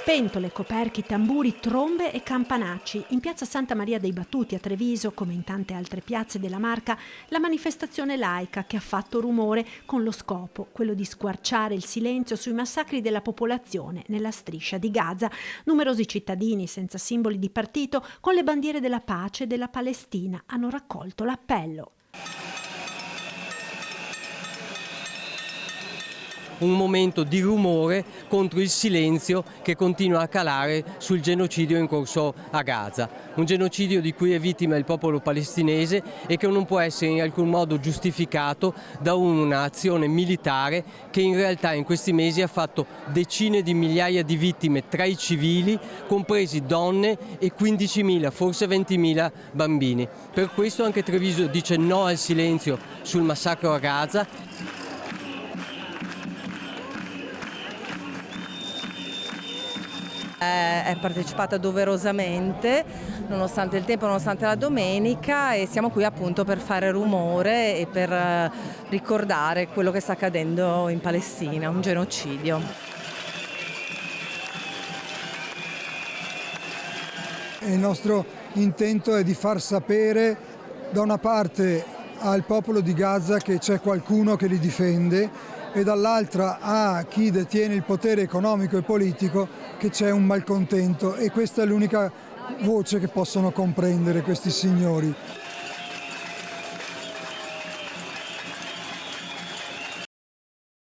Pentole, coperchi, tamburi, trombe e campanacci. In piazza Santa Maria dei Battuti a Treviso, come in tante altre piazze della Marca, la manifestazione laica che ha fatto rumore con lo scopo, quello di squarciare il silenzio sui massacri della popolazione nella striscia di Gaza. Numerosi cittadini senza simboli di partito, con le bandiere della pace e della Palestina, hanno raccolto l'appello. Un momento di rumore contro il silenzio che continua a calare sul genocidio in corso a Gaza. Un genocidio di cui è vittima il popolo palestinese e che non può essere in alcun modo giustificato da un'azione militare che in realtà in questi mesi ha fatto decine di migliaia di vittime tra i civili, compresi donne e 15.000, forse 20.000 bambini. Per questo anche Treviso dice no al silenzio sul massacro a Gaza. È partecipata doverosamente, nonostante il tempo, nonostante la domenica, e siamo qui appunto per fare rumore e per ricordare quello che sta accadendo in Palestina, un genocidio. Il nostro intento è di far sapere da una parte al popolo di Gaza che c'è qualcuno che li difende e dall'altra a chi detiene il potere economico e politico che c'è un malcontento, e questa è l'unica voce che possono comprendere questi signori.